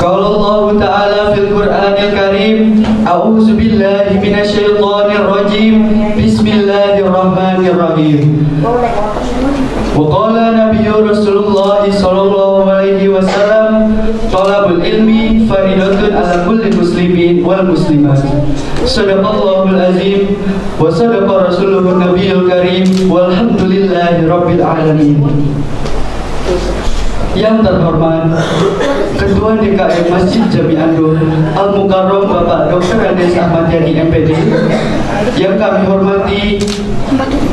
Qala Allah Ta'ala fil Qur'anil Karim, A'udzu billahi minasyaitonir rajim. Bismillahirrahmanirrahim. Wa qala Nabiyyu Rasulullah sallallahu alaihi wasallam, talabul ilmi faridatun ala kulli muslimin wal muslimat. Sadaqallahul azim wa sadaqa rasuluhun nabiyul karim, walhamdulillahi rabbil alamin. Yang terhormat Ketua DKM Masjid Jami Ando Al-Mukarram Bapak Dr. Andes Ahmad Yani MPD, yang kami hormati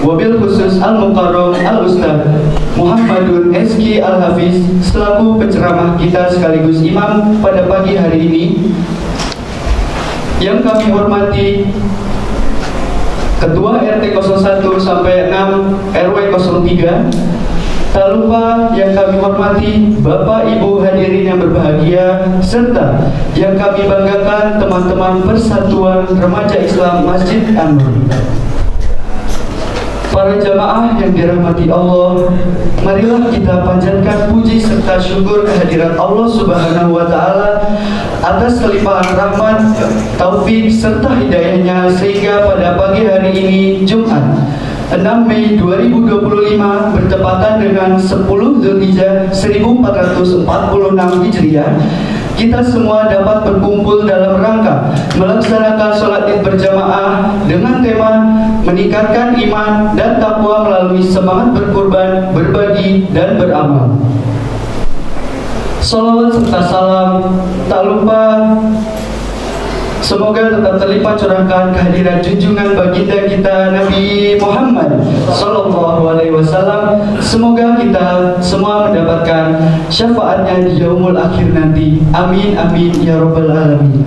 wabil khusus Al-Mukarram Al-Ustaz Muhammadun Eski Al-Hafiz selaku penceramah kita sekaligus imam pada pagi hari ini, yang kami hormati Ketua RT 01 sampai 6 RW 03. Tak lupa yang kami hormati Bapak Ibu hadirin yang berbahagia, serta yang kami banggakan teman-teman Persatuan Remaja Islam Masjid An-Nur. Para jamaah yang dirahmati Allah, marilah kita panjatkan puji serta syukur kehadirat Allah Subhanahu wa Ta'ala atas kelimpahan rahmat, taufik serta hidayahnya, sehingga pada pagi hari ini Jumat 6 Mei 2025 bertepatan dengan 10 Zulhijjah 1446 Hijriah, kita semua dapat berkumpul dalam rangka melaksanakan sholat id berjamaah dengan tema meningkatkan iman dan takwa melalui semangat berkurban, berbagi, dan beramal. Salawat serta salam tak lupa semoga tetap terlipat curahkan kehadiran junjungan baginda kita Nabi Muhammad Sallallahu Alaihi Wasallam. Semoga kita semua mendapatkan syafaatnya di yaumul akhir nanti. Amin amin ya rabbal alamin.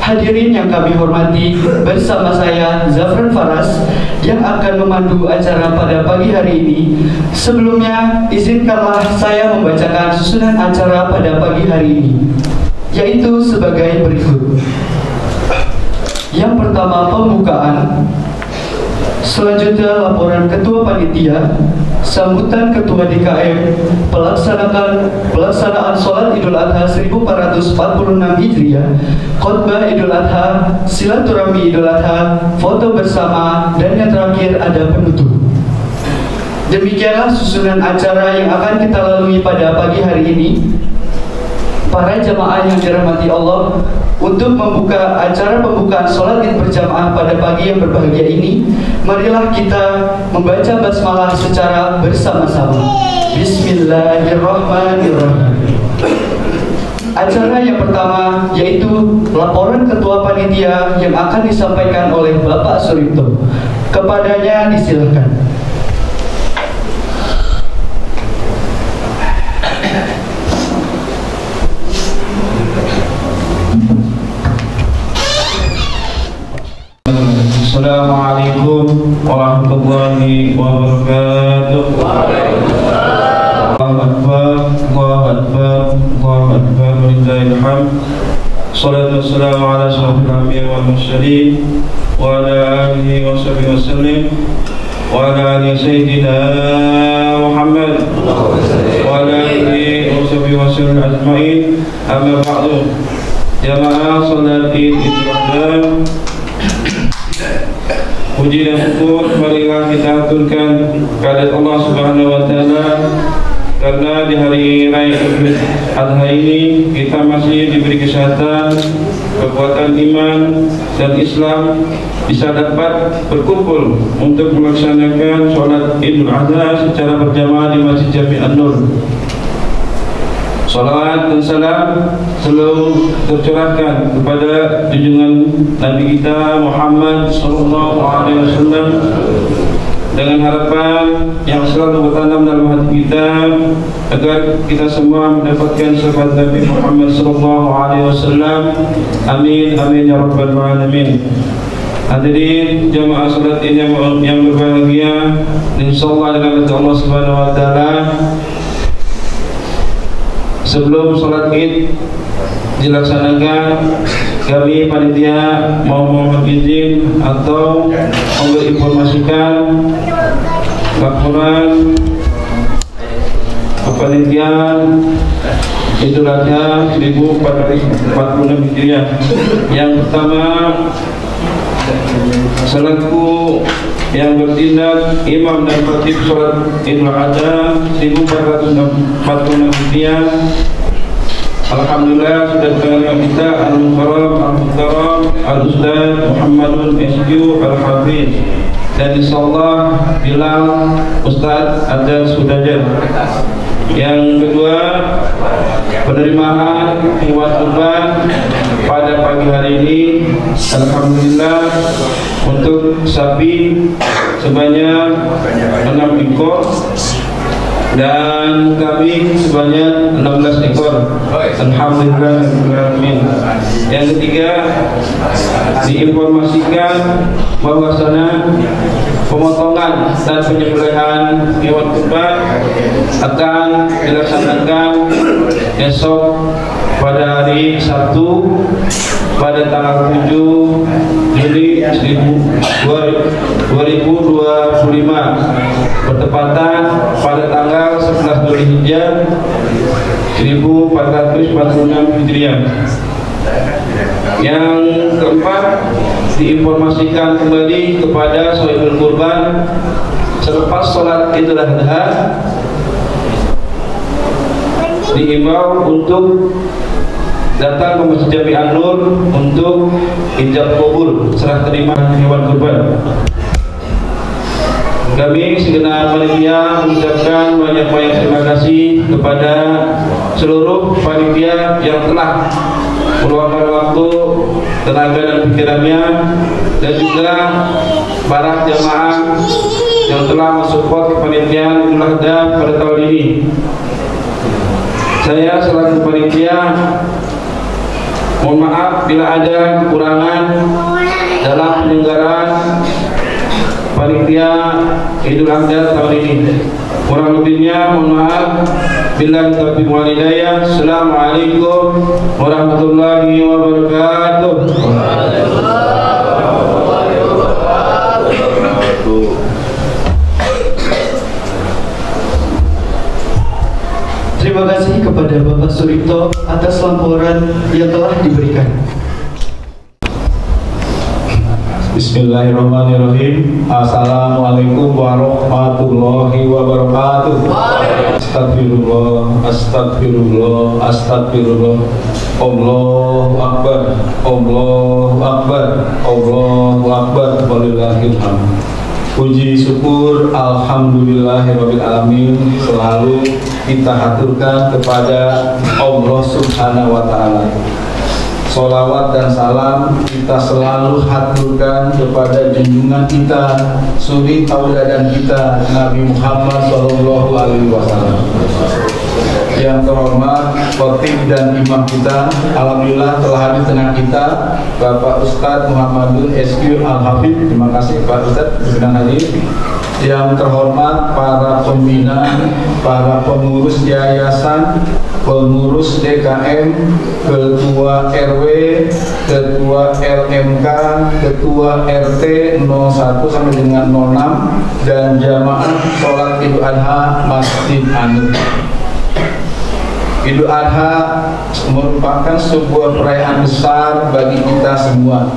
Hadirin yang kami hormati, bersama saya Zafran Faras yang akan memandu acara pada pagi hari ini. Sebelumnya, izinkanlah saya membacakan susunan acara pada pagi hari ini, yaitu sebagai berikut. Yang pertama, pembukaan. Selanjutnya, laporan Ketua Panitia, sambutan Ketua DKM, pelaksanaan sholat Idul Adha 1446 Hijriah, khotbah Idul Adha, silaturahmi Idul Adha, foto bersama, dan yang terakhir ada penutup. Demikianlah susunan acara yang akan kita lalui pada pagi hari ini. Para jamaah yang dirahmati Allah, untuk membuka acara pembukaan sholat id berjamaah pada pagi yang berbahagia ini, marilah kita membaca basmalah secara bersama-sama. Bismillahirrahmanirrahim. Acara yang pertama yaitu laporan Ketua Panitia yang akan disampaikan oleh Bapak Suripto. Kepadanya disilakan. Assalamualaikum warahmatullahi wabarakatuh. Allahu Akbar, Allahu Akbar, Allahu Akbar, walillahil hamd. Salatu wassalamu ala asyrafil anbiya'i wal mursalin wa ala alihi wa sahbihi wasallim wa ala ali sayyidina Muhammad wa ala alihi wa sahbihi wasallim ajma'in. Amma ba'du. Jamaah salat Id Idul Adha, puji dan syukur marilah kita aturkan kepada Allah Subhanahu wa taala, karena di hari raya Idul Adha ini kita masih diberi kesehatan, kekuatan iman dan Islam, bisa dapat berkumpul untuk melaksanakan sholat Idul Adha secara berjamaah di Masjid Jami An-Nur. Salawat dan salam selalu tercurahkan kepada junjungan Nabi kita Muhammad Sallallahu Alaihi Wasallam, dengan harapan yang selalu bertanam dalam hati kita agar kita semua mendapatkan syafaat Nabi Muhammad Sallallahu Alaihi Wasallam. Amin amin ya rabbal alamin. Hadirin jamaah salat ini yang berbahagia, insyaallah dengan Allah Subhanahu wa taala, sebelum sholat id dilaksanakan, kami panitia mohon izin atau menginformasikan laporan kepanitiaan Idul Adha 1446 Hijriah. Yang pertama, selaku yang bertindak imam dan khatib sholat Idul Adha 1446 Hijriah, alhamdulillah sudah dengan kita Al-Mukarram Al-Ustaz Muhammadun SQ Al-Hafiz, dan insyaallah Bilal Ustaz Adzan Sudajar. Yang kedua, penerimaan hewan kurban pada pagi hari ini, alhamdulillah, untuk sapi sebanyak 6 ekor dan kambing sebanyak 16 ekor. Alhamdulillah. Yang ketiga, diinformasikan bahwasanya pemotongan dan penyembelihan hewan kurban akan dilaksanakan esok pada hari Sabtu pada tanggal 7 Juli 2025, bertepatan pada tanggal 11 Zulhijjah 1446 Hijriah. Yang keempat, diinformasikan kembali kepada shahidul kurban selepas sholat Idul Adha diimbau untuk datang ke Masjid Jami An-Nur untuk ijab kabul serah terima hewan kurban. Kami segenap panitia mengucapkan banyak-banyak terima kasih kepada seluruh panitia yang telah meluangkan waktu, tenaga dan pikirannya, dan juga para jamaah yang telah mensupport kepanitiaan Idul Adha pada tahun ini. Saya selaku panitia mohon maaf bila ada kekurangan dalam penyelenggaraan panitia Idul Adha tahun ini. Kurang lebihnya mohon maaf. Billahi taufiq wal hidayah. Assalamualaikum warahmatullahi wabarakatuh. Terima kasih kepada Bapak Suripto atas laporan yang telah diberikan. Bismillahirrahmanirrahim. Assalamualaikum warahmatullahi wabarakatuh. Astagfirullah, astagfirullah, astagfirullah. Allahu akbar, Allahu akbar, Allahu akbar. Walillahil hamd. Puji syukur alhamdulillahirabbil alamin selalu kita haturkan kepada Allah Subhanahu wa taala. Sholawat dan salam kita selalu haturkan kepada junjungan kita, suri tauladan kita, Nabi Muhammad SAW. Yang terhormat khotib dan imam kita, alhamdulillah telah hadir tengah kita, Bapak Ustadz Muhammadun SQ Al-Hafidh. Terima kasih Pak Ustadz sedang hadir. Yang terhormat para pembina, para pengurus yayasan, pengurus DKM, ketua RW, ketua LMK, ketua RT 01 sampai dengan 06, dan jamaah sholat Idul Adha Masjid An-Nur. Idul Adha merupakan sebuah perayaan besar bagi kita semua,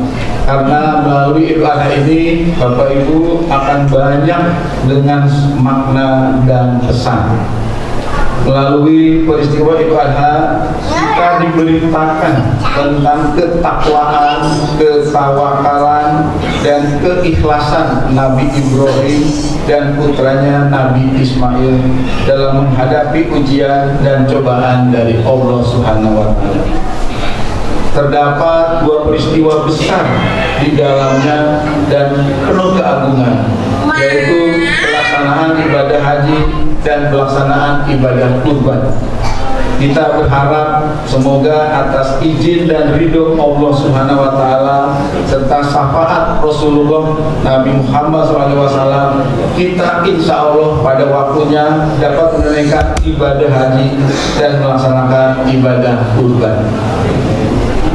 karena melalui Idul Adha ini Bapak Ibu akan banyak dengan makna dan pesan. Melalui peristiwa Idul Adha kita diberitakan tentang ketakwaan, ketawakalan, dan keikhlasan Nabi Ibrahim dan putranya Nabi Ismail dalam menghadapi ujian dan cobaan dari Allah Subhanahu wa taala. Terdapat dua peristiwa besar di dalamnya dan penuh keagungan, yaitu pelaksanaan ibadah haji dan pelaksanaan ibadah kurban. Kita berharap semoga atas izin dan ridho Allah Subhanahu wa taala serta syafaat Rasulullah Nabi Muhammad SAW, kita insya Allah pada waktunya dapat menunaikan ibadah haji dan melaksanakan ibadah kurban.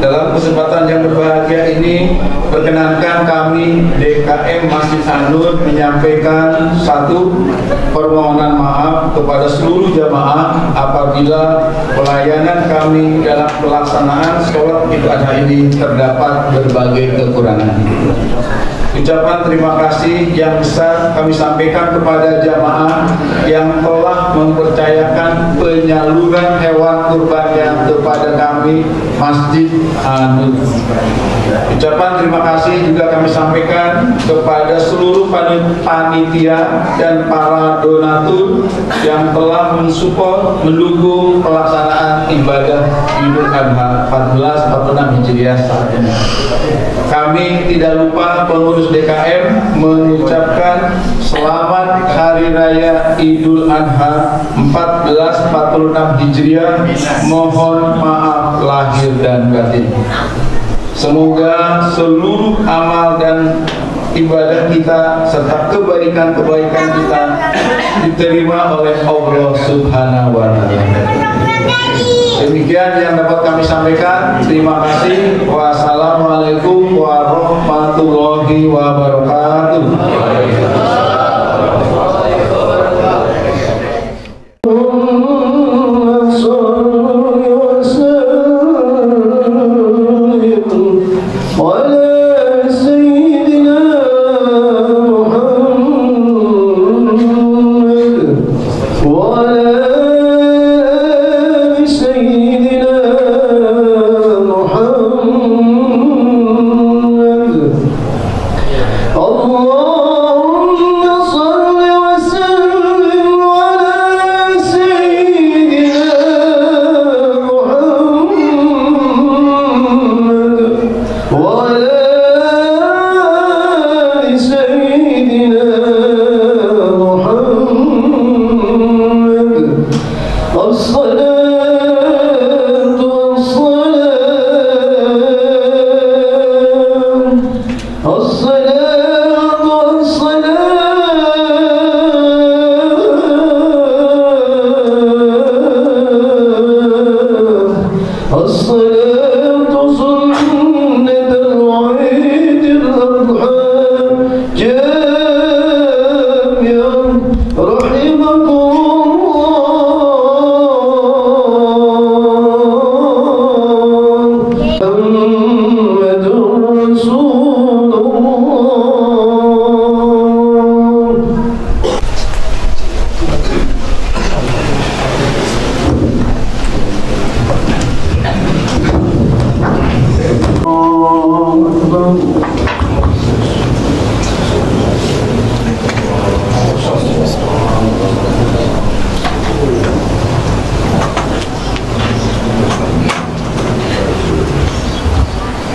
Dalam kesempatan yang berbahagia ini, perkenankan kami DKM Masjid An-Nur menyampaikan satu permohonan maaf kepada seluruh jamaah apabila pelayanan kami dalam pelaksanaan sholat Idul Adha ini terdapat berbagai kekurangan. Ucapan terima kasih yang besar kami sampaikan kepada jamaah yang telah mempercayakan penyaluran hewan kurbannya kepada kami Masjid An-Nur. Ucapan terima kasih juga kami sampaikan kepada seluruh panitia dan para donatur yang telah mensupport, mendukung pelaksanaan ibadah Idul Adha 1446 Hijriah saat ini. Kami tidak lupa pengurus DKM mengucapkan selamat Hari Raya Idul Adha 1446 Hijriah. Mohon maaf lahir dan batin. Semoga seluruh amal dan ibadah kita serta kebaikan-kebaikan kita diterima oleh Allah Subhanahu wa taala. Demikian yang dapat kami sampaikan. Terima kasih. Wassalamualaikum warahmatullahi wabarakatuh.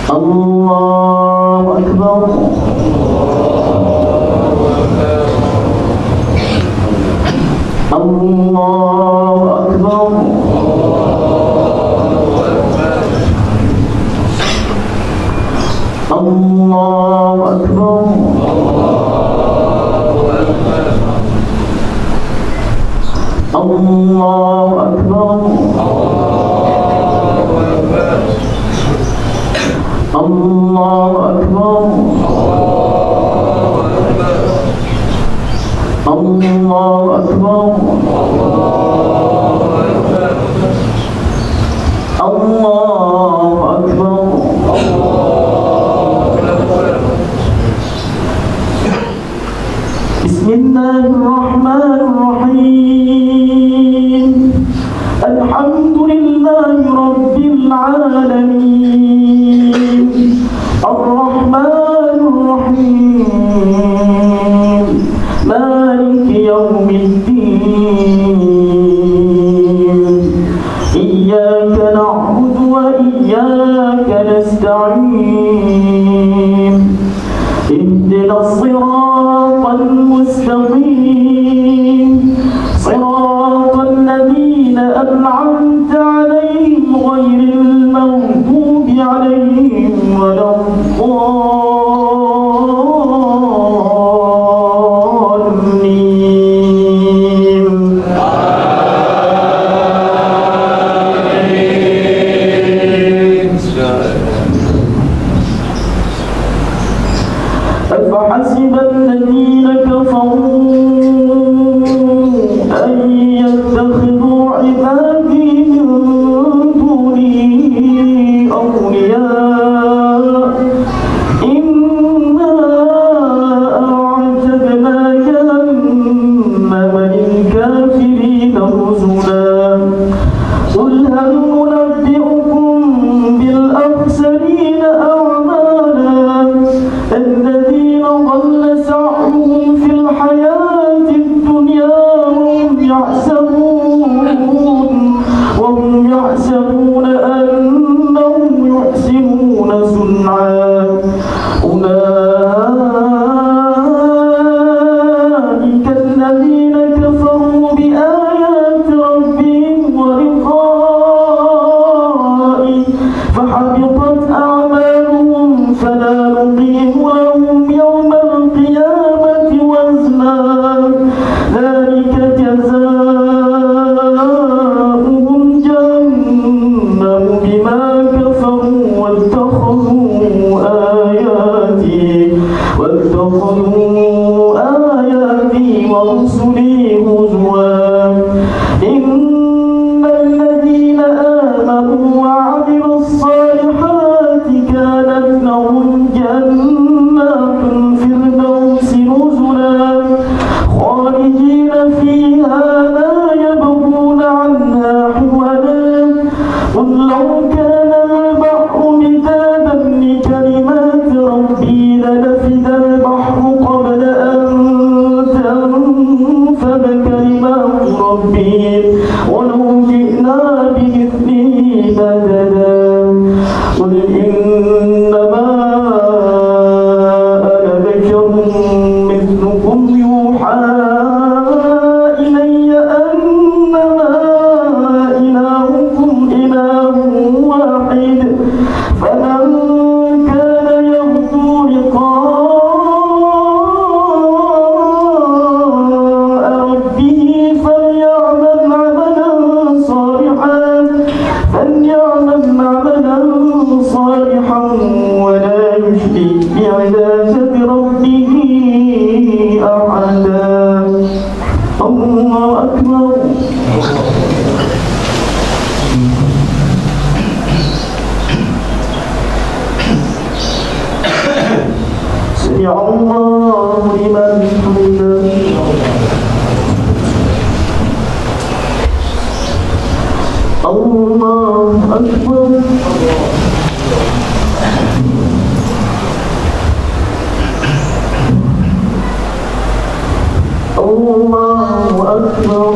الله أكبر. الله أكبر. الله أكبر. الله أكبر. الله أكبر. الله أكبر. الله أكبر. بسم الله الرحمن الرحيم. الحمد لله رب العالمين الرحمن الرحيم مالك يوم الدين إياك نعبد وإياك نستعين اهدنا الصراط المستقيم صراط الذين أنعمت عليهم غير المغضوب عليهم ولا الضالين. أفحسب الذين كفروا أن يتخذوا عبادي من دوني أولياء إنا أعتدنا جهنم للكافرين نزلا. قل هل ننبئكم بالأخسرين أعمالا الذين ضل سعيهم في الحياة الدنيا وهم يحسبون أنهم يحسنون صنعا أولئك الذين كفروا بآيات ربهم ولقائه فحبطت أعمالهم فلا نقيم لهم يوم القيامة وزنا ذلك جزاؤهم جهنم بما كفروا واتخذوا آياتي ورسلي هزوا. إن الذين آمنوا وعملوا الصالحات كانت لهم جنات الفردوس نزلا خالدين فيها لا يبغون عنها حولا. قل لو كان البحر مدادا لكلمات ربي لنفد البحر قبل أن تنفد كلمات ربي ولو جئنا بمثله مددا. قل إنما أنا بشر مثلكم يوحى إلي أنما إلهكم إله واحد فمن كان يرجو لقاء ربه فليعمل عملا صالحا ولا يشرك بعبادة ربه أحدا. الله أكبر. سمع الله لمن حمده. الله أكبر. الله أكبر.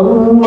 الله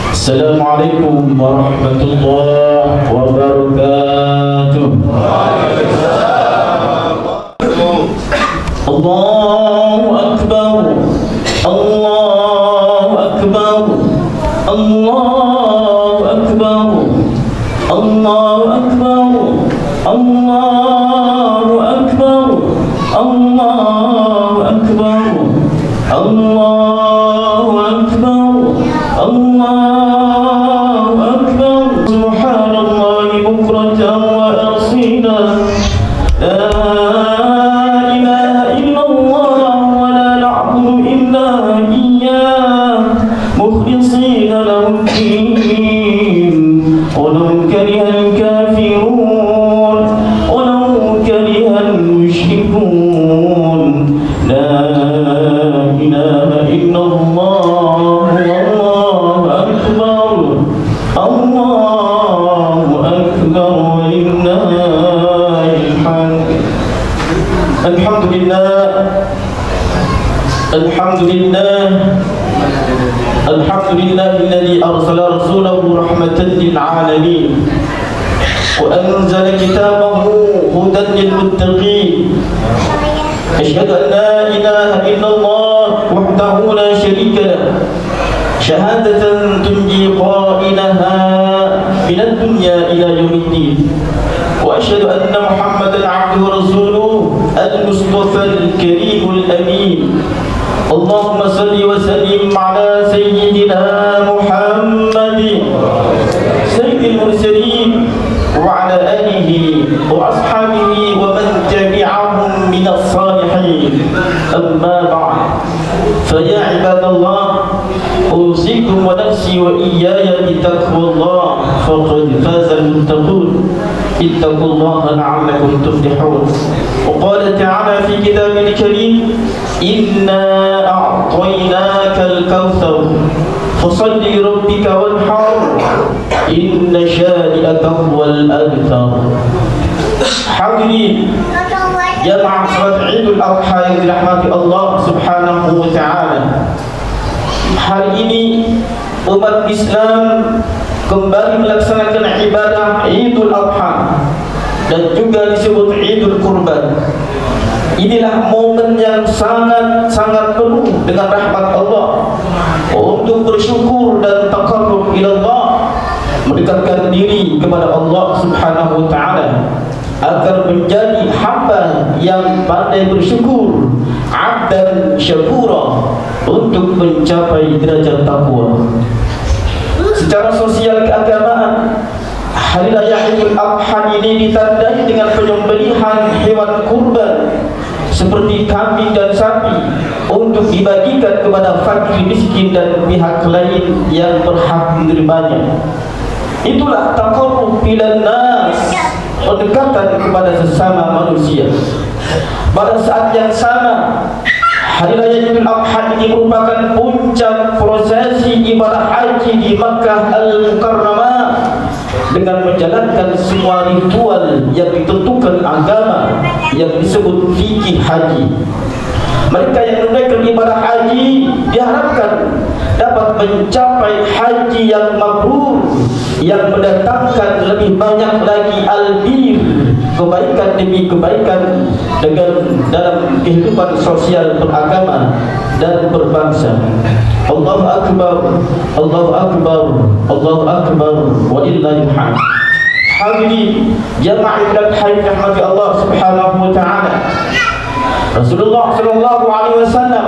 Assalamualaikum warahmatullahi wabarakatuh. Allahu Akbar, Allahu Akbar, Allahu Akbar, Allahu Akbar, Allahu Akbar, Allahu Akbar, Allahu Akbar, Allahu Akbar. Subhanallah bukratan wa asila. Alhamdulillah alladhi arsala rasulahu rahmatan lil alamin wa anzala kitabahu hudan lil muttaqin. Asyhadu an la ilaha illallah wahdahu la syarika lah, syahadatan tunji qailaha min ad-dunya ila yaumiddin. Wa asyhadu anna Muhammadan 'abduhu wa rasuluhu al-mustafa al-karim al-amin. Allahumma salli wa sallim ala sayyidina Muhammadin sayyidil mursalin wa ala alihi wa ashabihi wa man tabi'ahum minas salihin. Amma ba'd, fa ya ibadallah, usikum wa nafsi wa iyaya bitaqwallah, faqad faza al-muttaqun. ittaqullaha la'allakum tuflihun. Wa qala ta'ala fi kitabil karim, inna a'tainaka al-kautsar fasalli li rabbika wanhar inna shani'aka huwal abtar. Hadirin jamaah salat Idul Adha yang dirahmati Allah Subhanahu wa taala. Hari ini umat Islam kembali melaksanakan ibadah Idul Adha dan juga disebut Idul Kurban. Inilah momen yang sangat penuh dengan rahmat Allah untuk bersyukur dan taqarrub ila Allah, mendekatkan diri kepada Allah Subhanahu wa taala agar menjadi hamba yang pandai bersyukur, abdan syakura, untuk mencapai derajat takwa. Secara sosial keagamaan, hari raya Idul Adha ini ditandai dengan penyembelihan hewan kurban seperti kambing dan sapi untuk dibagikan kepada fakir miskin dan pihak lain yang berhak menerimanya. Itulah taqarrub ilan nas, pendekatan kepada sesama manusia. Pada saat yang sama, hari raya Idul Adha ini merupakan puncak prosesi ibadah haji di Makkah Al-Mukarramah dengan menjalankan semua ritual yang ditentukan agama yang disebut fikih haji. Mereka yang menunaikan ibadah haji diharapkan dapat mencapai haji yang mabrur, yang mendatangkan lebih banyak lagi albir, kebaikan demi kebaikan dalam kehidupan sosial beragama dan berbangsa. Allahu Akbar, Allahu Akbar, Allahu Akbar, walillahil hamd. Hadirin jamaah dan hadirin rahmati Allah Subhanahu wa taala. Rasulullah sallallahu alaihi wasallam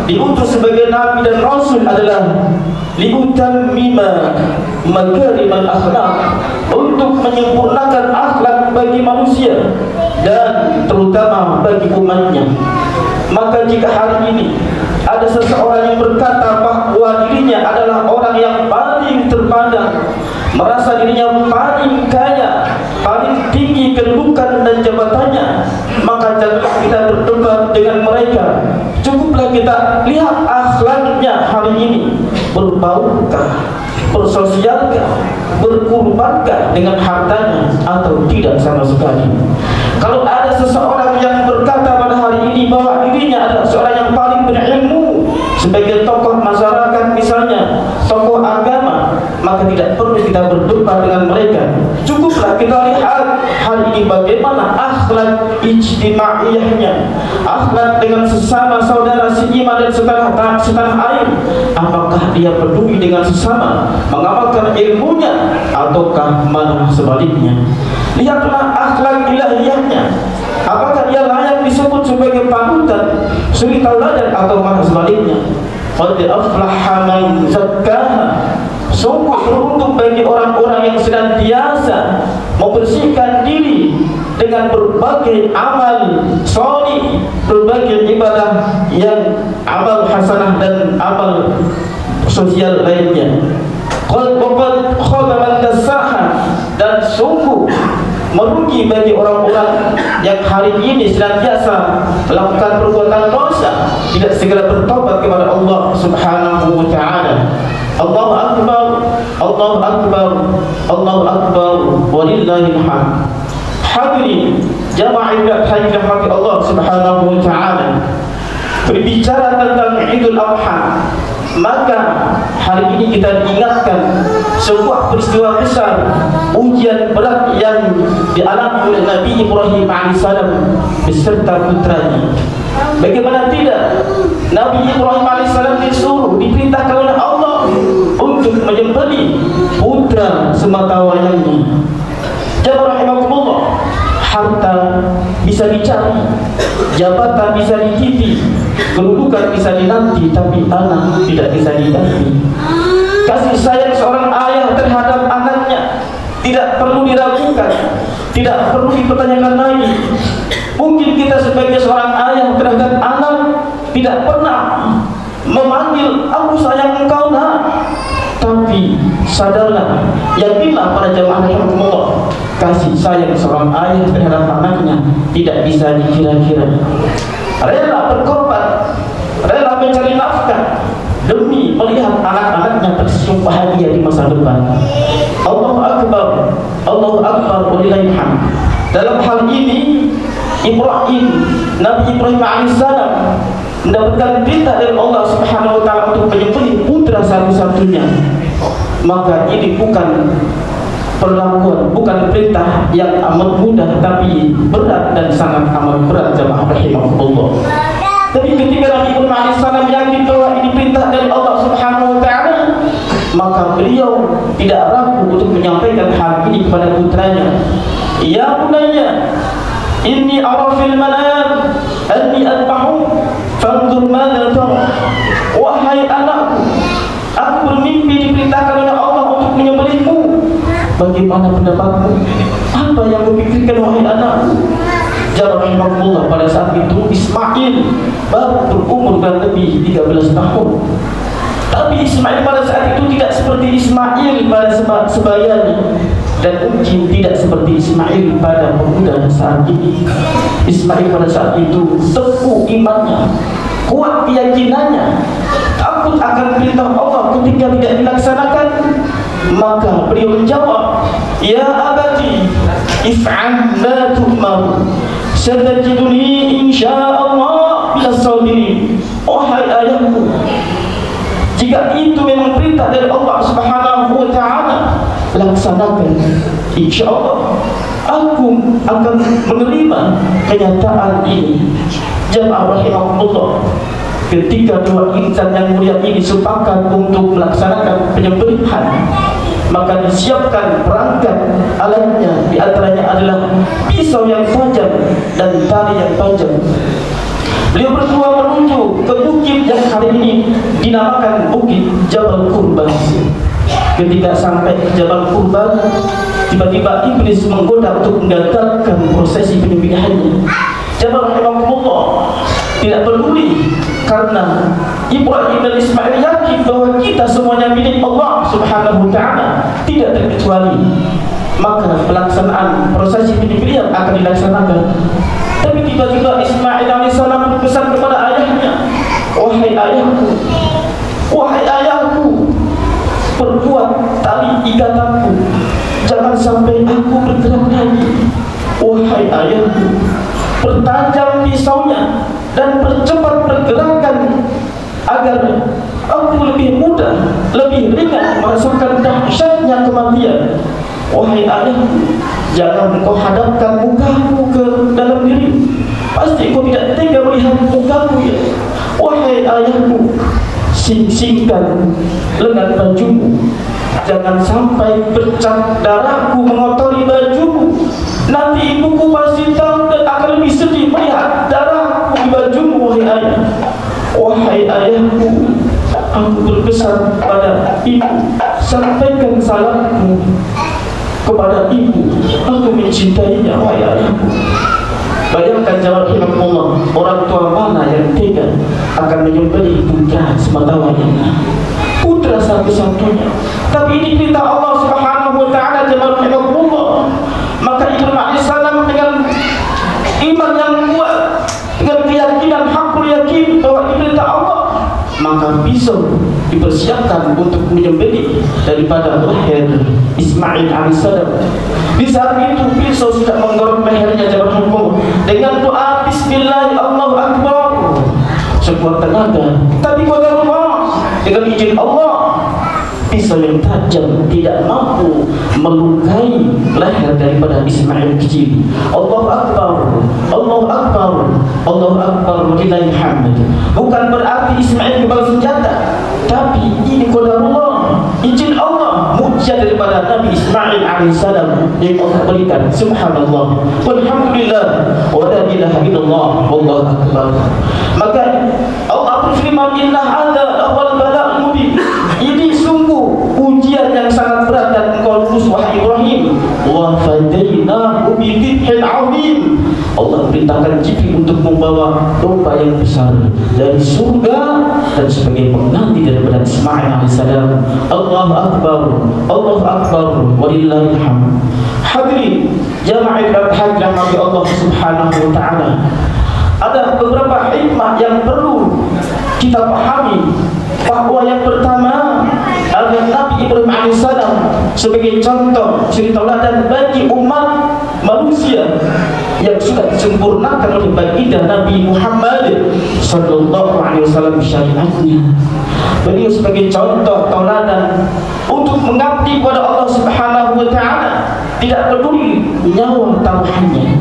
diutus sebagai nabi dan rasul adalah liutammima makarimal akhlaq, untuk menyempurnakan akhlak bagi manusia dan terutama bagi umatnya. Maka jika hari ini ada seseorang yang berkata bahwa dirinya adalah orang yang paling terpandang, merasa dirinya paling kaya, paling tinggi kedudukan dan jabatannya, maka janganlah kita berdebat dengan mereka. Cukuplah kita lihat akhlaknya hari ini, berbaurkah, bersosialkah, berkurbankah dengan hartanya atau tidak sama sekali. Kalau ada seseorang yang berkata pada hari ini bahwa dirinya adalah seorang yang paling berilmu, sebagai tokoh masyarakat misalnya, tokoh agama, maka tidak perlu kita berdebat dengan mereka. Cukuplah kita lihat hari ini bagaimana akhlak ijtimaiyahnya, akhlak dengan sesama saudara seiman dan setanah air. Apakah dia peduli dengan sesama, mengamalkan ilmunya, ataukah malah sebaliknya? Lihatlah akhlak ilahiyahnya. Apakah dia layak disebut sebagai panutan, suri tauladan, atau malah sebaliknya? Qad aflaha man zakkaha. Sungguh beruntung bagi orang-orang yang senantiasa membersihkan diri dengan berbagai amal sholih, berbagai ibadah yang amal hasanah dan amal sosial lainnya. Qad khaba man dassaha. Dan sungguh merugi bagi orang-orang yang hari ini senantiasa melakukan perbuatan dosa, tidak segera bertobat kepada Allah Subhanahu wa taala. Allahu akbar, Allahu akbar, Allahu akbar, walillahil hamd. Hadirin jamaah yang dirahmati Allah Subhanahu wa taala, berbicara tentang Idul Adha, maka hari ini kita diingatkan sebuah peristiwa besar, ujian berat yang dialami oleh Nabi Ibrahim alaihissalam beserta putranya. Bagaimana tidak, Nabi Ibrahim alaihissalam disuruh, diperintahkan oleh Allah untuk menyembelih putra sematawayangnya. Jamaah rahimakumullah, harta bisa dicari, jabatan bisa ditipi, kedudukan bisa dinanti, tapi anak tidak bisa diganti. Kasih sayang seorang ayah terhadap anaknya tidak perlu diragukan, tidak perlu dipertanyakan lagi. Mungkin kita sebagai seorang ayah terhadap anak tidak pernah memanggil aku sayang engkau nak, tapi sadarlah, yakinlah para jamaah rahimakumullah, kasih sayang seorang ayah terhadap anaknya tidak bisa dikira-kira. Rela berkorban, rela mencari nafkah demi melihat anak-anaknya tersenyum bahagia di masa depan. Allahu akbar, Allahu akbar, walillahil hamd. Dalam hal ini Nabi Ibrahim alaihissalam mendapatkan perintah dari Allah Subhanahu wa taala untuk menyembelih putra satu-satunya. Maka ini bukan perlakuan, bukan perintah yang amat mudah, tapi berat dan sangat amat berat, jamaah rahimahullah. Tapi ketika Nabi Ibrahim alaihissalam yakin bahwa ini perintah dari Allah Subhanahu wa taala, maka beliau tidak ragu untuk menyampaikan hal ini kepada putranya. Ya bunayya, inni ara fil manam anni adbahu fanzur madza tara. Wahai anakku, aku bermimpi diperintahkan oleh Allah untuk menyembelihmu. Bagaimana pendapatmu? Apa yang kau pikirkan wahai anakku? Jamaah pada saat itu Ismail baru berumur kurang lebih 13 tahun. Tapi Ismail pada saat itu tidak seperti Ismail pada sebayanya, dan mungkin tidak seperti Ismail pada pemuda saat ini. Ismail pada saat itu teguh imannya, kuat keyakinannya, takut akan perintah Allah ketika tidak dilaksanakan. Maka beliau menjawab, ya abati if'al ma tu'mar satajiduni insyaallah bilas sabirin. Wahai ayahku, jika itu memang perintah dari Allah Subhanahu wa taala, laksanakan, insyaallah aku akan menerima kenyataan ini. Jamaah rahimahullah, ketika dua insan yang mulia ini sepakat untuk melaksanakan penyembelihan, maka disiapkan perangkat alatnya. Di antaranya adalah pisau yang tajam dan tali yang tajam. Beliau berdua menuju ke bukit yang hari ini dinamakan Bukit Jabal Qurban. Ketika sampai ke Jabal Qurban, tiba-tiba iblis menggoda untuk menggagalkan prosesi penyembelihannya. Jabal rahimahullah tidak peduli, karena Ibrahim dan Ismail yakin bahwa kita semuanya milik Allah Subhanahu wa taala, tidak terkecuali. Maka pelaksanaan prosesi penyembelihan akan dilaksanakan. Tapi tiba-tiba Ismail alaihissalam berpesan kepada ayahnya, wahai ayahku, wahai ayahku, perbuat tali ikatanku, jangan sampai aku bergerak lagi. Wahai ayahku, pertajam pisaunya dan percepat pergerakan agar aku lebih mudah, lebih ringan merasakan dahsyat kematian. Wahai ayahku, jangan engkau hadapkan mukamu ke dalam diri. Pasti engkau tidak tega melihat mukamu ya. Wahai ayahku, sing-singkan lengan bajumu. Jangan sampai bercak darahku mengotori bajumu. Nanti ibuku pasti tahu dan akan lebih sedih melihat darahku di bajumu, wahai ayah. Wahai ayahku, aku berpesan pada ibu, sampaikan salamku kepada ibu. Aku mencintainya, wahai ayahku. Bayangkan jawab Allah, orang tua mana yang tega akan menyembelih putra semata-matanya, putra satu-satunya. Tapi ini perintah Allah Subhanahu wa taala, jawab Allah. Maka Ibrahim alaihissalam dengan iman yang kuat, dengan keyakinan hakul yakin bahwa ini perintah Allah, maka pisau dipersiapkan untuk menyembelih daripada leher Ismail alaihissalam. Di saat itu pisau sudah menggorok lehernya Jabarahullah dengan doa Bismillah Allahu Akbar. Sekuat tenaga, tapi qadarullah, dengan izin Allah, pisau yang tajam tidak mampu melukai leher daripada Ismail kecil. Allahu Akbar, Allahu Akbar, Allahu Akbar, walillahil hamd. Bukan berarti Ismail kebal senjata, tapi ini qadarullah, izin Allah, mukjizat daripada Nabi Ismail alaihissalam yang Allah berikan. Subhanallah, walhamdulillah, wa la ilaha illallah, wallahu akbar. Maka Allah berfirman, inna hadza awal bala'ul mubin. Ini sungguh ujian yang sangat berat dan engkau lulus, wahai Ibrahim. Wa fadainahu bi dzibhin 'azim. Allah perintahkan Jibril untuk membawa domba yang besar dari surga dan sebagai pengganti daripada Ismail alaihissalam. Allahu akbar, Allahu akbar, walillahil hamd. Hadirin jamaah rahmati Allah Subhanahu wa taala. Ada beberapa hikmah yang perlu kita pahami, bahwa yang pertama adalah Nabi Ibrahim alaihissalam sebagai contoh suri tauladan bagi umat manusia yang sudah disempurnakan oleh baginda Nabi Muhammad sallallahu alaihi wasallam syariatnya. Beliau sebagai contoh tauladan untuk mengabdi kepada Allah Subhanahu wa taala, tidak peduli nyawa taruhannya.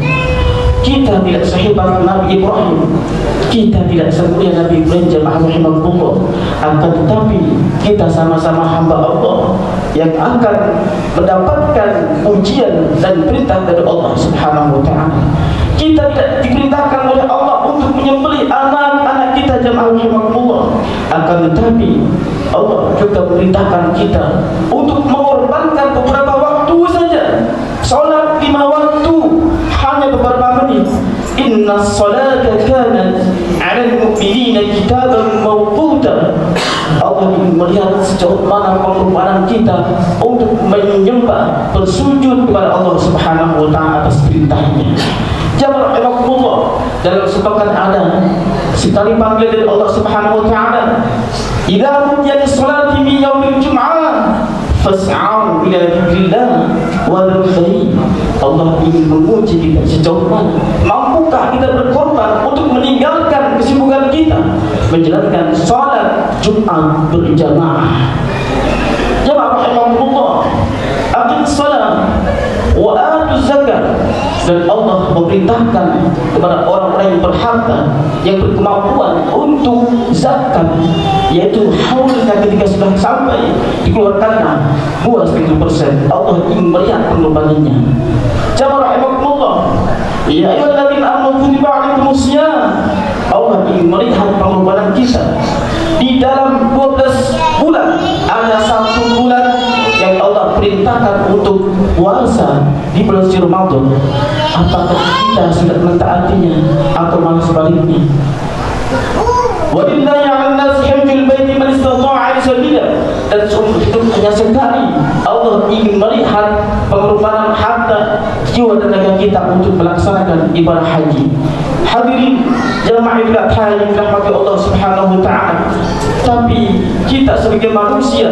Kita tidak sehebat Nabi Ibrahim, kita tidak semulia Nabi Ibrahim, jemaah rahimahullah. Akan tetapi kita sama-sama hamba Allah yang akan mendapatkan ujian dan perintah dari Allah Subhanahu wa taala. Kita tidak diperintahkan oleh Allah untuk menyembelih anak-anak kita, jemaah rahimahullah. Akan tetapi Allah juga memerintahkan kita untuk mengorbankan beberapa waktu saja. Salat 5 waktu hanya beberapa menit. Inna salata kanat 'alal mu'minina kitaban mawquta. Allah ingin melihat sejauh mana pengorbanan kita untuk menyembah, bersujud kepada Allah Subhanahu wa taala atas perintahnya. Jamaah rahimahullah, dalam sepakat ada sekali panggilan dari Allah Subhanahu wa taala, idza qudiyat as-salati min yaumil jum'ah fas'au ila dzikrillah wa dzikri. Allah ingin menguji kita sejauh mana mampukah kita berkorban untuk meninggalkan kesibukan kita menjalankan salat Jumat berjamaah. Jamaah rahimahullah, aqim salat wa atu zakat. Dan Allah memerintahkan kepada orang-orang yang berharta, yang berkemampuan untuk zakat, yaitu haulnya ketika sudah sampai dikeluarkannya 2,5%. Allah ingin melihat pengorbanannya. Jamaah rahimahullah, ya ayyuhalladzina amanu kutiba 'alaikumus shiyam. Allah ingin melihat pengorbanan kita. Di dalam 12 bulan ada 1 bulan yang Allah perintahkan untuk puasa di bulan suci Ramadan. Apakah kita sudah mentaatinya atau malah sebaliknya? Walillahi 'alan nasi hajjul baiti man istata'a ilaihi sabila. Dan seumur hidup hanya sekali Allah ingin melihat pengorbanan harta, jiwa dan tenaga kita untuk melaksanakan ibadah haji. Hadirin jamaah yang dirahmati Allah Subhanahu wa taala. Tapi kita sebagai manusia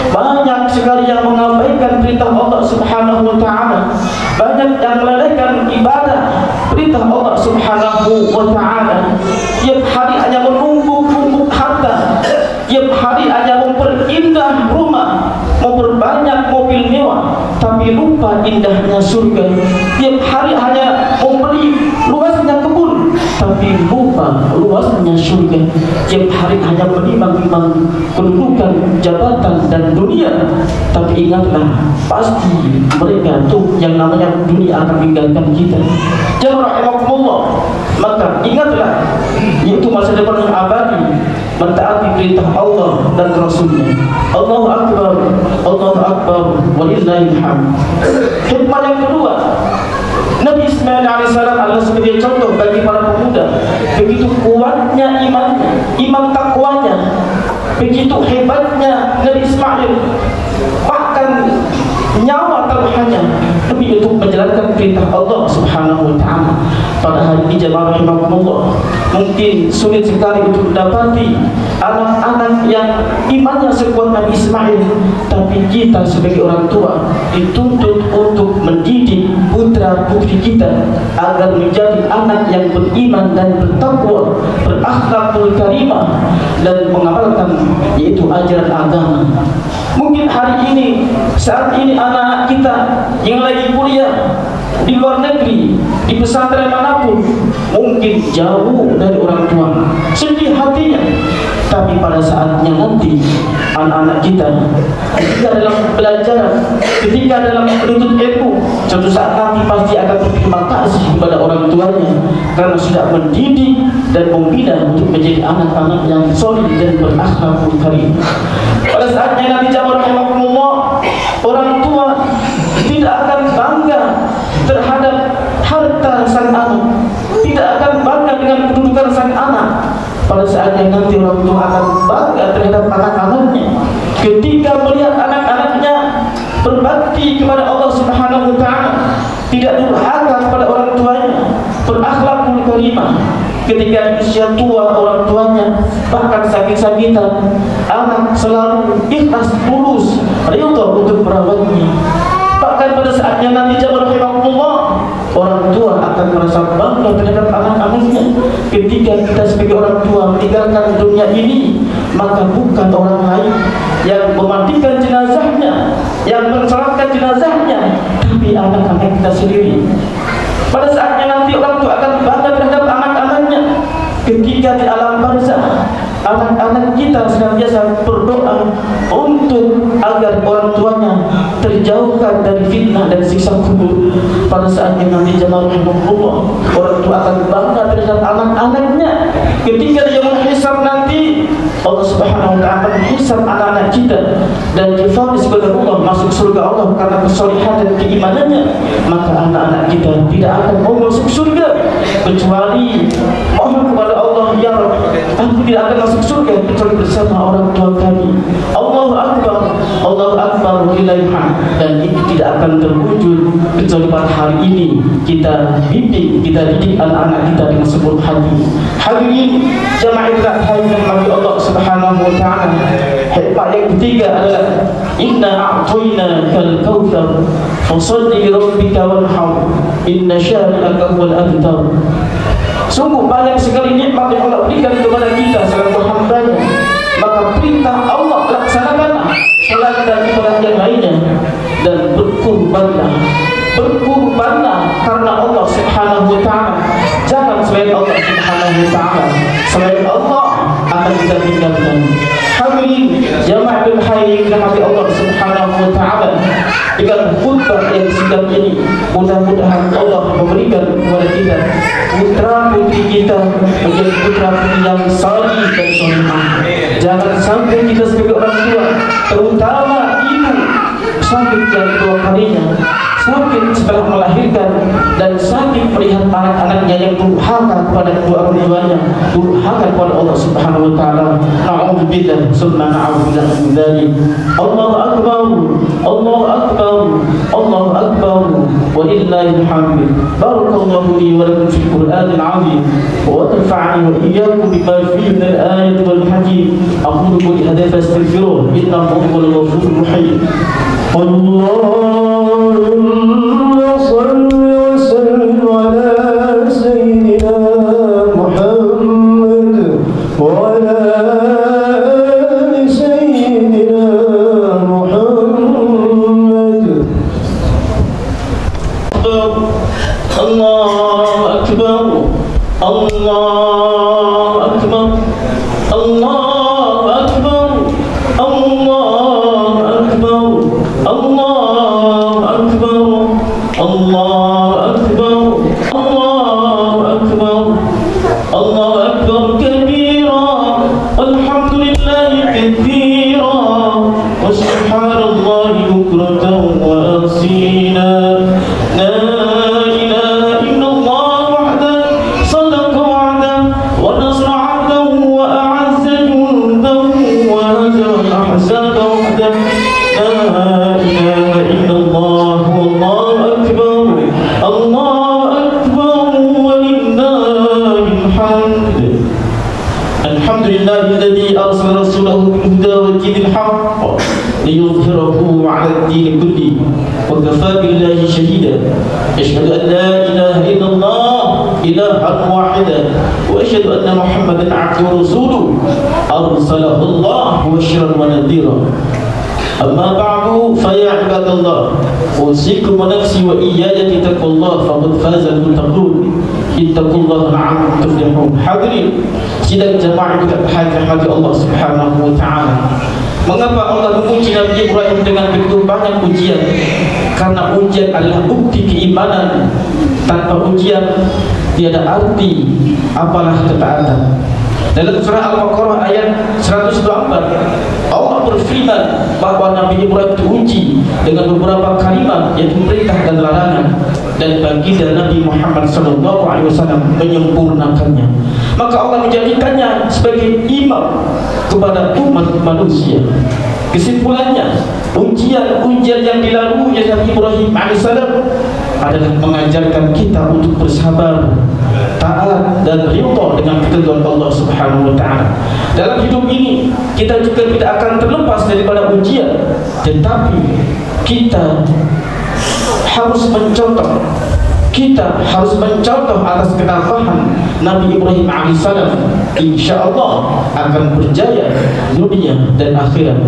banyak sekali yang mengabaikan perintah Allah Subhanahu wa taala, banyak yang melalaikan ibadah perintah Allah Subhanahu wa taala. Tiap hari hanya menumpuk-numpuk harta, tiap hari hanya memperindah rumah, memperbanyak mobil mewah, lupa indahnya surga. Tiap hari hanya membeli luasnya kebun, tapi lupa luasnya surga. Tiap hari hanya menimbang-nimbang kedudukan, jabatan dan dunia, tapi ingatlah, pasti mereka tuh yang namanya dunia akan meninggalkan kita. Jemaah rahimakumullah, maka ingatlah, yaitu masa depan yang abadi, mentaati perintah Allah dan Rasulnya. Allahu Akbar, Allahu Akbar, walillahil hamd. Hikmah yang kedua, Nabi Ismail alaihissalam adalah sebagai contoh bagi para pemuda. Begitu kuatnya iman takwanya, begitu hebatnya Nabi Ismail, bahkan nyawa taruhannya demi untuk menjalankan perintah Allah Subhanahu wa taala. Pada hari ini jemaah rahimakumullah, mungkin sulit sekali untuk mendapati anak-anak yang imannya sekuat Nabi Ismail, tapi kita sebagai orang tua dituntut untuk mendidik putra putri kita agar menjadi anak yang beriman dan bertakwa, berakhlakul karimah, dan mengamalkan yaitu ajaran agama. Mungkin hari ini, saat ini anak kita yang lagi kuliah di luar negeri, di pesantren manapun, mungkin jauh dari orang tua, sedih hatinya. Tapi pada saatnya nanti anak-anak kita ketika dalam belajar, ketika dalam menuntut ilmu, suatu saat nanti pasti akan berterima kasih kepada orang tuanya karena sudah mendidik dan membina untuk menjadi anak-anak yang solid dan berakhlakul karim. Pada saatnya nanti jamaah rahimakumullah, orang tua tidak akan bangga terhadap harta sang anak, tidak akan bangga dengan kedudukan sang anak. Pada saatnya nanti orang tua akan bangga terhadap anak-anaknya ketika melihat anak-anaknya berbakti kepada Allah Subhanahu wa taala, tidak durhaka kepada orang tuanya, berakhlakul karimah. Ketika di usia tua orang tuanya bahkan sakit-sakitan, anak selalu ikhlas tulus ridha untuk merawatnya. Bahkan pada saatnya nanti jamaah rahimakumullah, orang tua akan merasa bangga terhadap anak-anaknya. Ketika kita sebagai orang tua meninggalkan dunia ini, maka bukan orang lain yang memandikan jenazahnya, yang mensolatkan jenazahnya, tapi anak-anak kita sendiri. Pada saatnya nanti orang tua akan bangga terhadap anak-anaknya. Ketika di alam barzakh, anak-anak kita senantiasa berdoa untuk agar orang tuanya terjauhkan dari fitnah dan siksa kubur. Pada saatnya nanti jemaah rahimakumullah, orang tua akan bangga terhadap anak-anaknya. Ketika dia menghisab nanti, Allah Subhanahu wa taala menghisab anak-anak kita dan difonis kepada Allah masuk surga Allah karena kesolihan dan keimanannya. Maka anak-anak kita tidak akan mau masuk surga kecuali mohon kepada Allah, ya Rabbi, aku tidak akan masuk surga kecuali bersama orang tua kami. Allahu Akbar, Allahu Akbar, walillahil hamd. Dan ini tidak akan terwujud kecuali pada hari ini kita bimbing, kita didik anak-anak kita dengan sepenuh hati. Hadirin jamaah yang dirahmati Allah Subhanahu wa taala, hikmah yang ketiga adalah inna a'tainakal kautsar fasholli li rabbika wanhar inna syani'aka huwal abtar. Sungguh banyak sekali nikmat yang Allah berikan kepada kita selaku hamba-Nya, maka perintah Allah laksanakanlah selain daripada yang lainnya, dan berkurbanlah karena Allah Subhanahu wa taala. Jangan selain Allah Subhanahu wa taala, selain Allah akan kita tinggalkan. Hadirin jamaah bil khair rahmati Allah Subhanahu wa taala, dengan khutbah yang singkat ini mudah-mudahan Allah memberikan kepada kita putra putri kita menjadi putra putri yang salih dan solehah. Jangan sampai kita sebagai orang tua, terutama ibu, sakit yang dua kalinya, sakit setelah melahirkan dan sakit melihat anak-anaknya yang durhaka kepada kedua orang tuanya, durhaka kepada Allah Subhanahu wa taala. Na'udzubillah summa na'udzubillah min dzalik. Allahu akbar, Allahu akbar, Allahu akbar, walillahil hamd. Barakallahu li wa lakum fil Qur'anil 'azim wa nafa'ani wa iyyakum bima fihi min al-ayati wal hakim. Aqulu qawli hadha fastaghfiruhu innahu huwal ghafurur rahim. اللهم صل وسلم على سيدنا محمد وعلى آل سيدنا محمد. الله أكبر الله أكبر الله أكبر الله أكبر كبيرا والحمد لله كثيرا وسبحان الله بكرة وأصيلا لا إله إلا الله وحده صدق وعده ونصر عبده وأعز جنده وهزم الأحزاب وحده لا إله إلا الله والله أكبر الله أكبر ولله الحمد الحمد لله الذي أرسل رسوله بالهدى ودين الحق ليظهره على الدين كله وكفى بالله شهيدا أشهد أن لا إله إلا الله إلها واحدا وأشهد أن محمدا عبده ورسوله أرسله الله بشرا ونذيرا أما بعد فيا عباد الله أوصيكم ونفسي وإياي بتقوى الله فقد فاز المتقون اتقوا الله لعلكم تفلحون. Hadirin sidang jemaah kita rahmati Allah Subhanahu wa taala. Mengapa Allah memuji Nabi Ibrahim dengan begitu banyak ujian? Karena ujian adalah bukti keimanan. Tanpa ujian tiada arti apalah ketaatan. Dalam surah Al-Baqarah ayat 124 Allah berfirman bahwa Nabi Ibrahim diuji dengan beberapa kalimat yaitu perintah dan larangan, dan baginda Nabi Muhammad SAW menyempurnakannya. Maka Allah menjadikannya sebagai imam kepada umat manusia. Kesimpulannya, ujian-ujian yang dilalui Nabi Ibrahim AS adalah mengajarkan kita untuk bersabar, taat dan ridha dengan ketentuan Allah Subhanahu wa taala. Dalam hidup ini kita juga tidak akan terlepas daripada ujian, tetapi kita harus mencontoh atas ketabahan Nabi Ibrahim AS. InsyaAllah akan berjaya dunia dan akhirat.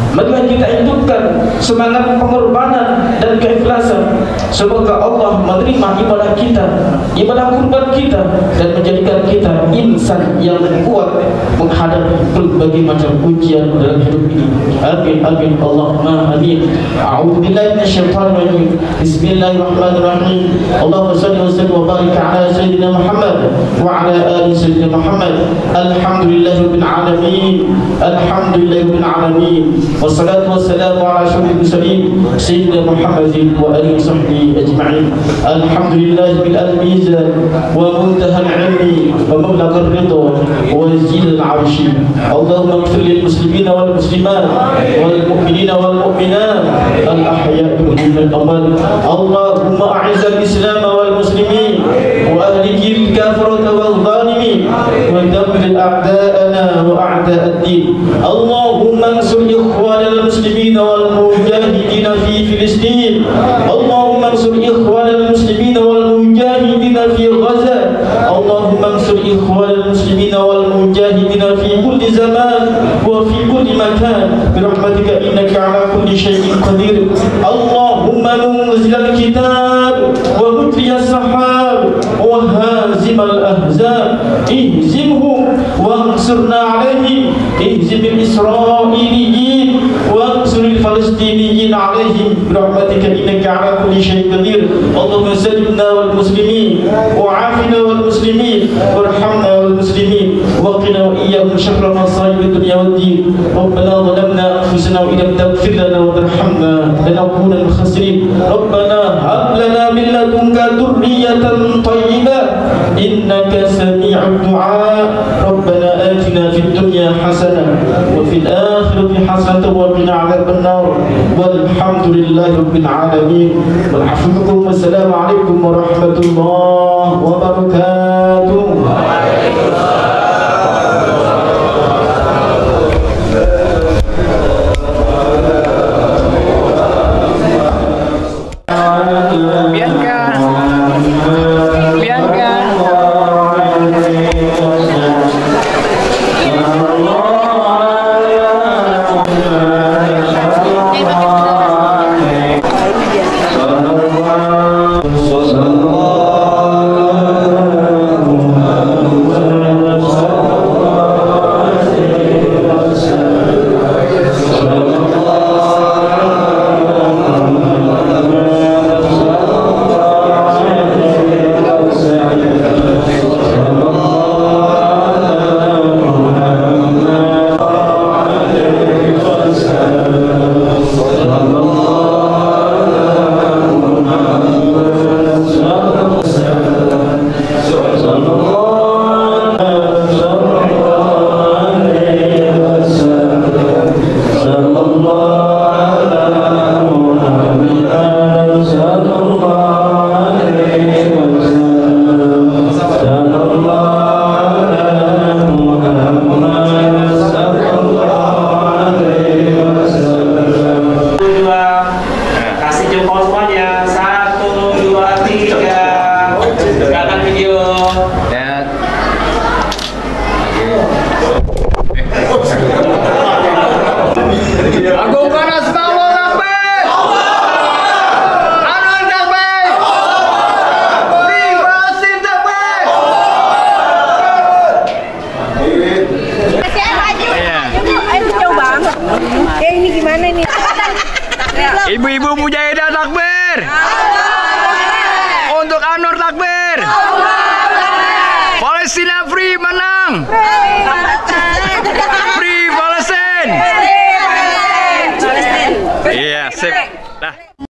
Marilah kita hidupkan semangat pengorbanan dan keikhlasan. Semoga Allah menerima ibadah kita, ibadah kurban kita, dan menjadikan kita insan yang kuat menghadapi berbagai macam ujian dalam hidup ini. Amin amin Allahumma amin. A'udzubillahi minasyaitonir rajim. Bismillahirrahmanirrahim. Allahumma shalli wa sallim wa barik ala sayyidina Muhammad wa ala ali sayyidina Muhammad. Alhamdulillahirabbil alamin. Alhamdulillahirabbil alamin. Wassalatu wassalamu ala asyrafil mursalin sayyidina Muhammadin wa alihi wasahbihi ajma'in. Alhamdulillah bil mizan wa muntaha al-'ilmi wa mablagha ar-ridha wa zil al-'arshi. Allahumma ighfir lil muslimina wal muslimat wal mu'minina wal mu'minat al-ahya'i minhum wal amwat. Allahumma a'izz al-islam wal muslimin wa ahlik al-kafarata wal zalimin wa dammir a'da'ana wa a'da' ad-din. Allahumma ansur المسلمين والمجاهدين في فلسطين. اللهم انصر إخوان المسلمين والمجاهدين في غزة. اللهم انصر إخوان المسلمين والمجاهدين في كل زمان وفي كل مكان برحمتك إنك على كل شيء قدير. اللهم منزل الكتاب ومجري السحاب وهازم الأحزاب اهزمهم وانصرنا عليهم. اهزم الإسرائيليين وانصر الفلسطينيين عليهم برحمتك إنك على كل شيء قدير. اللهم سلمنا والمسلمين وعافنا والمسلمين وارحمنا والمسلمين وقنا وإياهم شر مصائب الدنيا والدين. ربنا ظلمنا أنفسنا وإن لم تغفر لنا وترحمنا لنكونن من الخاسرين. ربنا هب لنا من لدنك ذرية طيبة إنك سميع الدعاء. ربنا آتنا في الدنيا حسنة وفي الآخرة حسنة وقنا عذاب النار. والحمد لله رب العالمين. والعفو بكم والسلام عليكم ورحمة الله وبركاته. Sallallahu Ibu-ibu Mujahidah takbir. Untuk Anwar takbir. Palestina free menang. Free Palestine. Iya, sip. Dah.